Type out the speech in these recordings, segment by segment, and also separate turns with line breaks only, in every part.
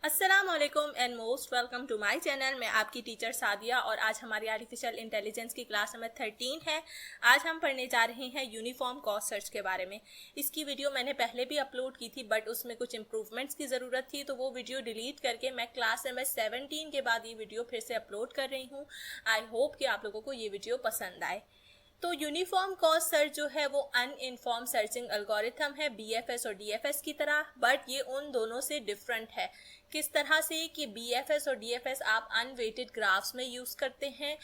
अस्सलाम वालेकुम and most welcome to my channel. मैं आपकी टीचर सादिया और आज हमारी आर्टिफिशियल इंटेलिजेंस की क्लास नंबर 13 है। आज हम पढ़ने जा रहे हैं यूनिफॉर्म कॉस्ट सर्च के बारे में। इसकी वीडियो मैंने पहले भी अपलोड की थी बट उसमें कुछ इंप्रूवमेंट्स की ज़रूरत थी, तो वो वीडियो डिलीट करके मैं क्लास नंबर 17 के बाद ये वीडियो फिर से अपलोड कर रही हूँ। आई होप कि आप लोगों को ये वीडियो पसंद आए। तो यूनिफॉर्म कॉस्ट सर्च जो है वो अनइनफॉर्म सर्चिंग एल्गोरिथम है बीएफएस और डीएफएस की तरह, बट ये उन दोनों से डिफरेंट है। किस तरह से कि बीएफएस और डीएफएस आप अनवेटेड ग्राफ्स में यूज करते हैं।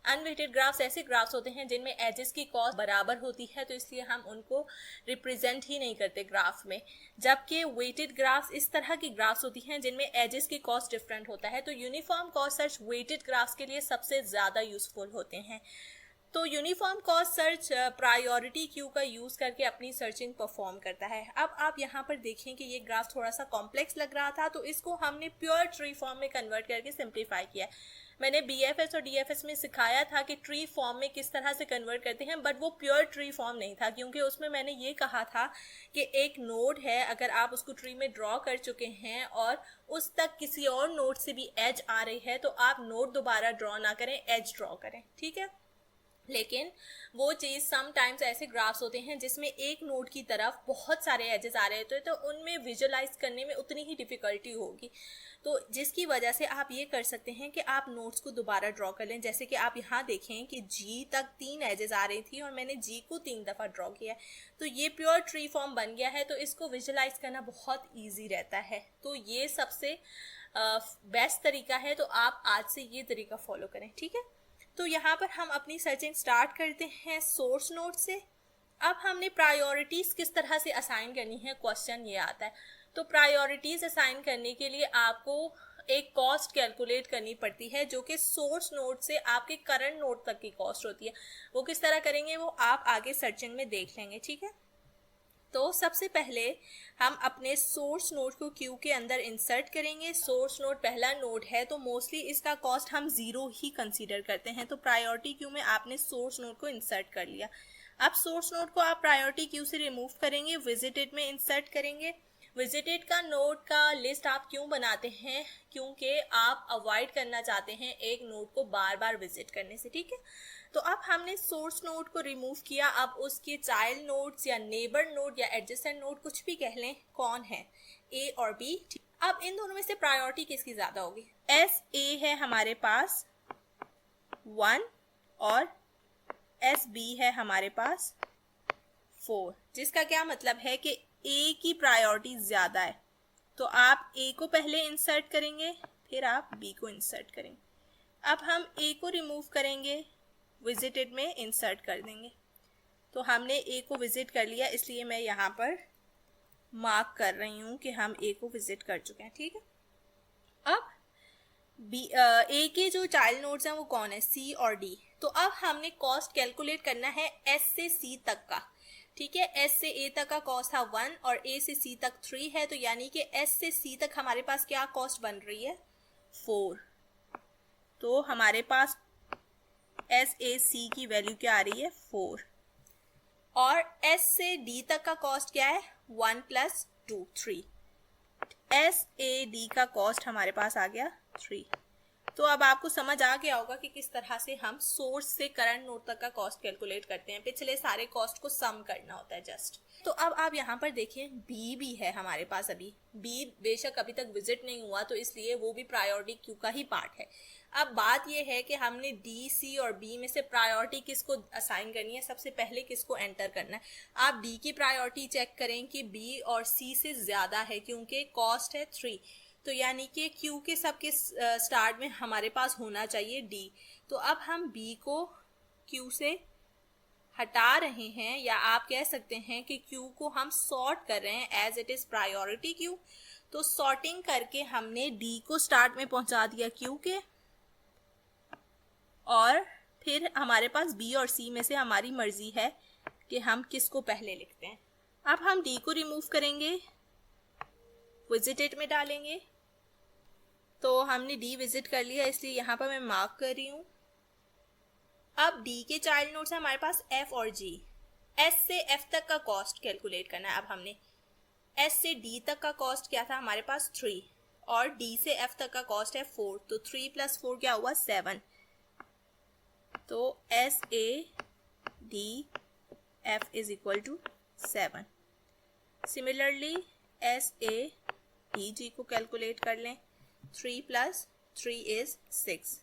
अनवेटेड ग्राफ्स ऐसे ग्राफ्स होते हैं जिनमें एजेस की कॉस्ट बराबर होती है, तो इसलिए हम उनको रिप्रेजेंट ही नहीं करते ग्राफ में। जबकि वेटेड ग्राफ्स इस तरह की ग्राफ्स होती हैं जिनमें एजेस की कॉस्ट डिफरेंट होता है। तो uniform cost search weighted graphs के लिए सबसे ज़्यादा यूजफुल होते हैं। तो uniform cost search priority queue का यूज़ करके अपनी सर्चिंग परफॉर्म करता है। अब आप यहाँ पर देखें कि ये ग्राफ थोड़ा सा कॉम्प्लेक्स लग रहा था, तो इसको हमने प्योर ट्री फॉर्म में कन्वर्ट करके सिंप्लीफाई किया। मैंने बीएफएस और डीएफएस में सिखाया था कि ट्री फॉर्म में किस तरह से कन्वर्ट करते हैं, बट वो प्योर ट्री फॉर्म नहीं था, क्योंकि उसमें मैंने ये कहा था कि एक नोड है, अगर आप उसको ट्री में ड्रॉ कर चुके हैं और उस तक किसी और नोड से भी एज आ रही है, तो आप नोड दोबारा ड्रॉ ना करें, एज ड्रॉ करें। ठीक है, लेकिन वो चीज़ समटाइम्स ऐसे ग्राफ्स होते हैं जिसमें एक नोड की तरफ बहुत सारे एजेस आ रहे होते हैं, तो उनमें विजुलाइज करने में उतनी ही डिफ़िकल्टी होगी। तो जिसकी वजह से आप ये कर सकते हैं कि आप नोड्स को दोबारा ड्रॉ कर लें। जैसे कि आप यहाँ देखें कि जी तक 3 एजेस आ रही थी और मैंने जी को 3 दफ़ा ड्रॉ किया है, तो ये प्योर ट्री फॉर्म बन गया है। तो इसको विजुलाइज करना बहुत ईजी रहता है। तो ये सबसे बेस्ट तरीका है, तो आप आज से ये तरीका फॉलो करें। ठीक है, तो यहाँ पर हम अपनी सर्चिंग स्टार्ट करते हैं सोर्स नोड से। अब हमने प्रायोरिटीज़ किस तरह से असाइन करनी है, क्वेश्चन ये आता है। तो प्रायोरिटीज़ असाइन करने के लिए आपको एक कॉस्ट कैलकुलेट करनी पड़ती है जो कि सोर्स नोड से आपके करंट नोड तक की कॉस्ट होती है। वो किस तरह करेंगे वो आप आगे सर्चिंग में देख लेंगे। ठीक है, तो सबसे पहले हम अपने सोर्स नोड को क्यू के अंदर इंसर्ट करेंगे। सोर्स नोड पहला नोड है, तो मोस्टली इसका कॉस्ट हम 0 ही कंसीडर करते हैं। तो प्रायोरिटी क्यू में आपने सोर्स नोड को इंसर्ट कर लिया। अब सोर्स नोड को आप प्रायोरिटी क्यू से रिमूव करेंगे, विजिटेड में इंसर्ट करेंगे। विजिटेड का नोड का लिस्ट आप क्यों बनाते हैं, क्योंकि आप अवॉइड करना चाहते हैं एक नोड को बार बार विजिट करने से। ठीक है, तो अब हमने सोर्स नोड को रिमूव किया। अब उसके चाइल्ड नोड्स या नेबर नोड या एडजेसेंट नोड कुछ भी कह लें, कौन है, ए और बी। अब इन दोनों में से प्रायोरिटी किसकी ज्यादा होगी? एस ए है हमारे पास 1 और एस बी है हमारे पास 4, जिसका क्या मतलब है कि ए की प्रायोरिटी ज्यादा है। तो आप ए को पहले इंसर्ट करेंगे, फिर आप बी को इंसर्ट करेंगे। अब हम ए को रिमूव करेंगे, विजिटेड में इंसर्ट कर देंगे। तो हमने ए को विजिट कर लिया, इसलिए मैं यहाँ पर मार्क कर रही हूँ कि हम ए को विजिट कर चुके हैं। ठीक है, अब ए के जो चाइल्ड नोड्स हैं वो कौन है, सी और डी। तो अब हमने कॉस्ट कैलकुलेट करना है एस से सी तक का। ठीक है, एस से ए तक का कॉस्ट था 1 और ए से सी तक 3 है, तो यानी कि एस से सी तक हमारे पास क्या कॉस्ट बन रही है, 4। तो हमारे पास एस ए सी की वैल्यू क्या आ रही है, 4। और एस से डी तक का कॉस्ट क्या है, 1 + 2 3। एस ए डी का कॉस्ट हमारे पास आ गया 3। तो अब आपको समझ आ गया होगा कि किस तरह से हम सोर्स से करंट नोड तक का कॉस्ट कैलकुलेट करते हैं। पिछले सारे कॉस्ट को सम करना होता है जस्ट। तो अब आप यहाँ पर देखिए बी भी है हमारे पास। अभी बी बेशक अभी तक विजिट नहीं हुआ, तो इसलिए वो भी प्रायोरिटी क्यू का ही पार्ट है। अब बात यह है कि हमने डी, सी और बी में से प्रायोरिटी किसको असाइन करनी है, सबसे पहले किसको एंटर करना है। आप डी की प्रायोरिटी चेक करें कि बी और सी से ज़्यादा है, क्योंकि कॉस्ट है 3। तो यानी कि क्यू के सबके स्टार्ट में हमारे पास होना चाहिए डी। तो अब हम बी को क्यू से हटा रहे हैं, या आप कह सकते हैं कि क्यू को हम सॉर्ट कर रहे हैं as it is priority queue. तो सॉर्टिंग करके हमने डी को स्टार्ट में पहुंचा दिया क्यू के, और फिर हमारे पास बी और सी में से हमारी मर्जी है कि हम किसको पहले लिखते हैं। अब हम डी को रिमूव करेंगे, विजिटेड में डालेंगे। तो हमने डी विजिट कर लिया, इसलिए यहाँ पर मैं मार्क कर रही हूँ। अब डी के चाइल्ड नोड्स है हमारे पास एफ और जी। एस से एफ तक का कॉस्ट कैलकुलेट करना है। अब हमने एस से डी तक का कॉस्ट क्या था हमारे पास 3, और डी से एफ तक का कॉस्ट है 4, तो 3 + 4 क्या हुआ 7, तो S A D F is equal to 7। Similarly S A D G को कैलकुलेट कर लें, 3 + 3 इज 6।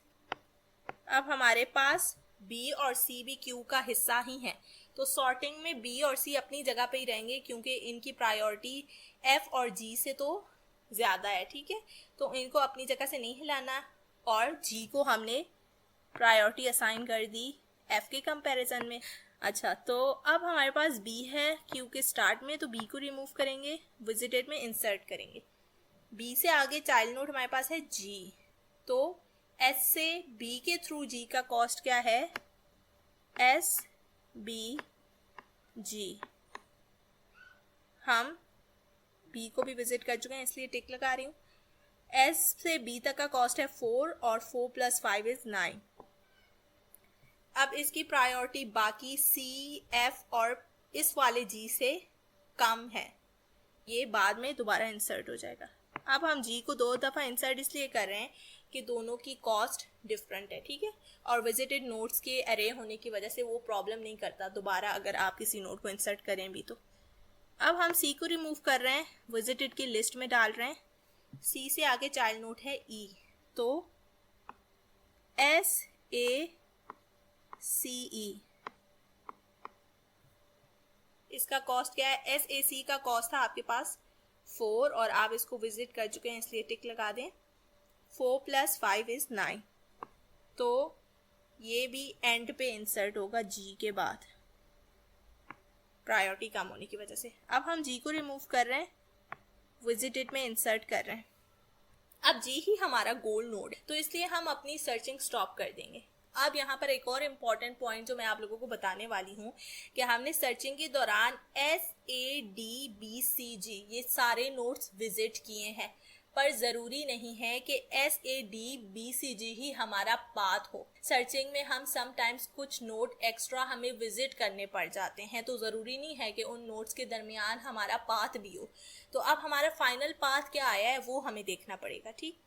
अब हमारे पास बी और सी भी क्यू का हिस्सा ही है, तो सॉर्टिंग में बी और सी अपनी जगह पे ही रहेंगे क्योंकि इनकी प्रायोरिटी एफ और जी से तो ज़्यादा है, ठीक है, तो इनको अपनी जगह से नहीं हिलाना। और जी को हमने प्रायोरिटी असाइन कर दी एफ के कंपैरिजन में। अच्छा, तो अब हमारे पास बी है क्यू के स्टार्ट में, तो बी को रिमूव करेंगे, विजिटेड में इंसर्ट करेंगे। बी से आगे चाइल्ड नोड हमारे पास है जी, तो एस से बी के थ्रू जी का कॉस्ट क्या है, एस बी जी। हम बी को भी विजिट कर चुके हैं इसलिए टिक लगा रही हूँ। एस से बी तक का कॉस्ट है 4 और 4 + 5 इज 9। अब इसकी प्रायोरिटी बाकी सी एफ और इस वाले जी से कम है, ये बाद में दोबारा इंसर्ट हो जाएगा। अब हम जी को 2 दफ़ा इंसर्ट इसलिए कर रहे हैं कि दोनों की कॉस्ट डिफरेंट है, ठीक है, और विजिटेड नोड्स के अरे होने की वजह से वो प्रॉब्लम नहीं करता दोबारा अगर आप किसी नोड को इंसर्ट करें भी तो। अब हम सी को रिमूव कर रहे हैं, विजिटेड की लिस्ट में डाल रहे हैं। सी से आगे चाइल्ड नोड है ई, तो एस ए सी ई, इसका कॉस्ट क्या है, एस ए सी का कॉस्ट था आपके पास 4 और आप इसको विजिट कर चुके हैं इसलिए टिक लगा दें। 4 + 5 इज 9, तो ये भी एंड पे इंसर्ट होगा जी के बाद, प्रायोरिटी कम होने की वजह से। अब हम जी को रिमूव कर रहे हैं, विजिटेड में इंसर्ट कर रहे हैं। अब जी ही हमारा गोल नोड है, तो इसलिए हम अपनी सर्चिंग स्टॉप कर देंगे। अब यहाँ पर एक और इम्पॉर्टेंट पॉइंट जो मैं आप लोगों को बताने वाली हूँ कि हमने सर्चिंग के दौरान S A D B C G ये सारे नोड्स विजिट किए हैं, पर ज़रूरी नहीं है कि S A D B C G ही हमारा पाथ हो। सर्चिंग में हम समटाइम्स कुछ नोड एक्स्ट्रा हमें विजिट करने पड़ जाते हैं, तो ज़रूरी नहीं है कि उन नोड्स के दरमियान हमारा पाथ भी हो। तो अब हमारा फाइनल पाथ क्या आया है वो हमें देखना पड़ेगा, ठीक।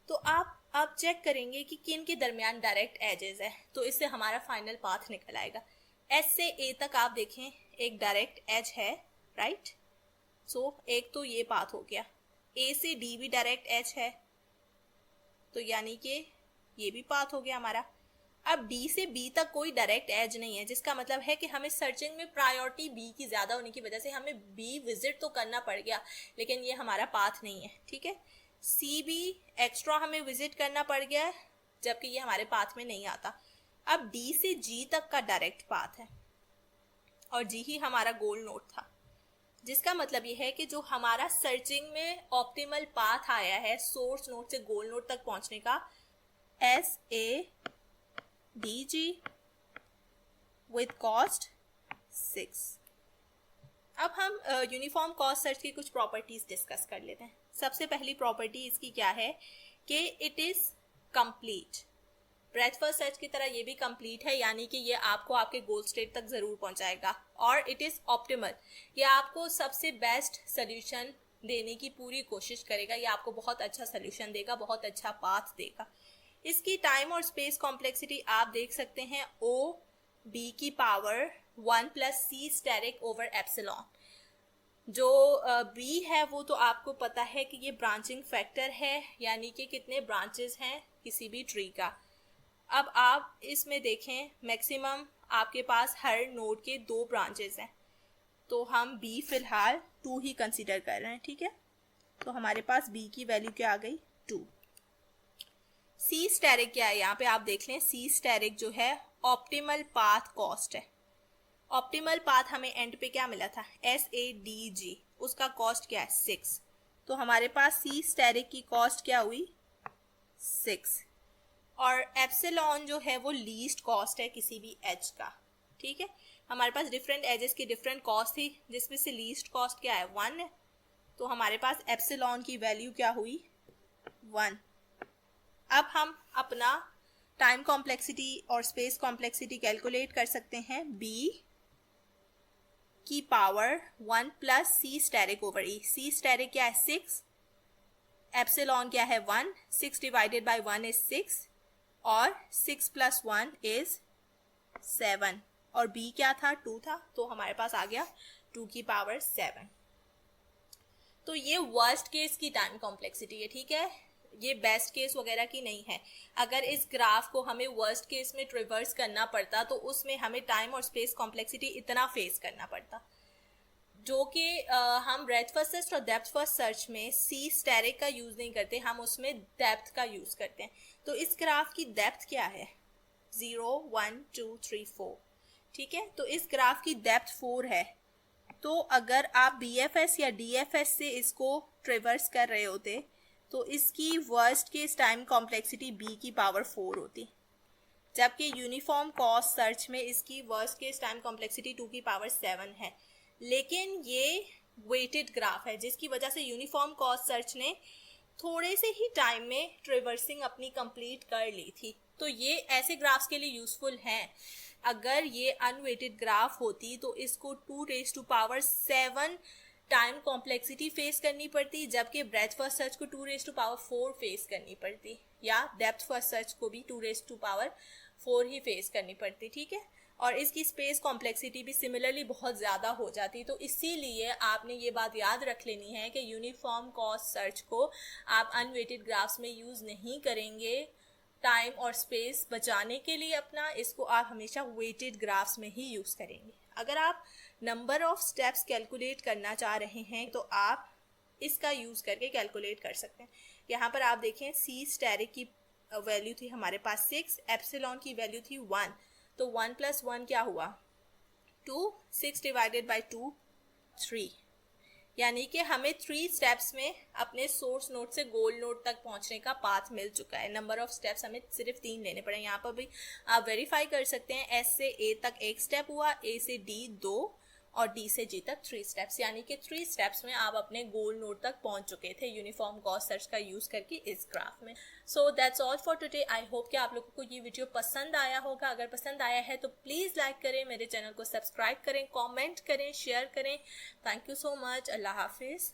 तो आप अब चेक करेंगे कि किन के दरमियान डायरेक्ट एजेस है, तो इससे हमारा फाइनल पाथ निकल आएगा। एस से ए तक आप देखें एक डायरेक्ट एज है, राइट, सो एक तो ये पाथ हो गया। ए से डी भी डायरेक्ट एज है, तो यानी कि ये भी पाथ हो गया हमारा। अब डी से बी तक कोई डायरेक्ट एज नहीं है, जिसका मतलब है कि हमें सर्चिंग में प्रायोरिटी बी की ज़्यादा होने की वजह से हमें बी विजिट तो करना पड़ गया, लेकिन ये हमारा पाथ नहीं है, ठीक है। सी भी एक्स्ट्रा हमें विजिट करना पड़ गया जबकि ये हमारे पाथ में नहीं आता। अब डी से जी तक का डायरेक्ट पाथ है और जी ही हमारा गोल नोड था, जिसका मतलब ये है कि जो हमारा सर्चिंग में ऑप्टिमल पाथ आया है सोर्स नोड से गोल नोड तक पहुंचने का, S A D ji with cost 6। अब हम यूनिफॉर्म कॉस्ट सर्च की कुछ प्रॉपर्टीज डिस्कस कर लेते हैं। सबसे पहली प्रॉपर्टी इसकी क्या है कि it is complete. Breath first search की तरह ये भी कंप्लीट है, यानी कि ये आपको आपके गोल स्टेट तक जरूर पहुंचाएगा। और इट इज ऑप्टिमल, ये आपको सबसे बेस्ट सोल्यूशन देने की पूरी कोशिश करेगा, ये आपको बहुत अच्छा सोल्यूशन देगा, बहुत अच्छा पाथ देगा। इसकी टाइम और स्पेस कॉम्प्लेक्सिटी आप देख सकते हैं, ओ बी की power 1 + c asterisk over epsilon. जो बी है वो तो आपको पता है कि ये ब्रांचिंग फैक्टर है, यानी कि कितने ब्रांचेस हैं किसी भी ट्री का। अब आप इसमें देखें मैक्सिमम आपके पास हर नोड के 2 ब्रांचेस हैं, तो हम बी फिलहाल 2 ही कंसीडर कर रहे हैं, ठीक है। तो हमारे पास बी की वैल्यू क्या आ गई 2। सी स्टेरिक क्या है यहाँ पे आप देख लें, सी स्टेरिक जो है ऑप्टिमल पाथ कॉस्ट है। ऑप्टिमल पाथ हमें एंड पे क्या मिला था, एस ए डी जी, उसका कॉस्ट क्या है 6। तो हमारे पास सी स्टेरिक की कॉस्ट क्या हुई 6। और एप्सिलॉन जो है वो लीस्ट कॉस्ट है किसी भी एज का, ठीक है। हमारे पास डिफरेंट एजेस की डिफरेंट कॉस्ट थी, जिसमें से लीस्ट कॉस्ट क्या है 1 है, तो हमारे पास एप्सिलॉन की वैल्यू क्या हुई 1। अब हम अपना टाइम कॉम्प्लेक्सिटी और स्पेस कॉम्प्लेक्सिटी कैलकुलेट कर सकते हैं। बी की पावर 1 + c स्टेरिक ओवर ई, सी स्टेरिक क्या है 6, एप्सिलॉन क्या है 1, 6 डिवाइडेड बाय 1 इज 6 और 6 प्लस 1 इज 7 और b क्या था 2 था, तो हमारे पास आ गया 2 की पावर 7। तो ये वर्स्ट केस की टाइम कॉम्प्लेक्सिटी है, ठीक है, ये बेस्ट केस वगैरह की नहीं है। अगर इस ग्राफ को हमें वर्स्ट केस में ट्रिवर्स करना पड़ता तो उसमें हमें टाइम और स्पेस कॉम्प्लेक्सिटी इतना फेस करना पड़ता, जो कि हम ब्रेथ फर्स्ट सर्च और डेप्थ फर्स्ट सर्च में सी स्टेरिक का यूज नहीं करते, हम उसमें डेप्थ का यूज करते हैं। तो इस ग्राफ की डेप्थ क्या है 0 1 2 3 4, ठीक है, तो इस ग्राफ की डेप्थ 4 है। तो अगर आप BFS या DFS से इसको ट्रिवर्स कर रहे होते तो इसकी worst case time complexity b की पावर 4 होती, जबकि यूनिफॉर्म कॉस्ट सर्च में इसकी वर्स्ट केस टाइम कॉम्प्लेक्सिटी 2 की पावर 7 है। लेकिन ये वेटेड ग्राफ है जिसकी वजह से यूनिफॉर्म कॉस्ट सर्च ने थोड़े से ही टाइम में ट्रिवर्सिंग अपनी कंप्लीट कर ली थी। तो ये ऐसे ग्राफ्स के लिए यूजफुल हैं। अगर ये अनवेटेड ग्राफ होती तो इसको 2⁻7 टाइम कॉम्प्लेक्सिटी फेस करनी पड़ती, जबकि ब्रेथ फर्स्ट सर्च को 2⁻4 फेस करनी पड़ती, या डेप्थ फर्स्ट सर्च को भी 2⁻4 ही फेस करनी पड़ती, ठीक है। और इसकी स्पेस कॉम्प्लेक्सिटी भी सिमिलरली बहुत ज़्यादा हो जाती। तो इसीलिए आपने ये बात याद रख लेनी है कि यूनिफॉर्म कॉस्ट सर्च को आप अनवेटेड ग्राफ्स में यूज़ नहीं करेंगे टाइम और स्पेस बचाने के लिए अपना, इसको आप हमेशा वेटेड ग्राफ्स में ही यूज़ करेंगे। अगर आप नंबर ऑफ स्टेप्स कैलकुलेट करना चाह रहे हैं तो आप इसका यूज़ करके कैलकुलेट कर सकते हैं। यहाँ पर आप देखें सी स्टेरिक की वैल्यू थी हमारे पास 6, एप्सिलॉन की वैल्यू थी 1, तो 1 + 1 क्या हुआ 2, 6 डिवाइडेड बाय 2 3, यानी कि हमें 3 स्टेप्स में अपने सोर्स नोड से गोल नोड तक पहुंचने का पाथ मिल चुका है। नंबर ऑफ स्टेप्स हमें सिर्फ 3 लेने पड़े। यहाँ पर भी आप वेरीफाई कर सकते हैं, S से A तक 1 स्टेप हुआ, A से D 2 और D से G तक 3 स्टेप्स, यानी कि 3 स्टेप्स में आप अपने गोल नोड तक पहुंच चुके थे यूनिफॉर्म कॉस्ट सर्च का यूज करके इस ग्राफ में। So that's all for today. I hope कि आप लोगों को ये वीडियो पसंद आया होगा। अगर पसंद आया है तो प्लीज़ लाइक करें, मेरे चैनल को सब्सक्राइब करें, कॉमेंट करें, शेयर करें। Thank you so much. Allah हाफिज़।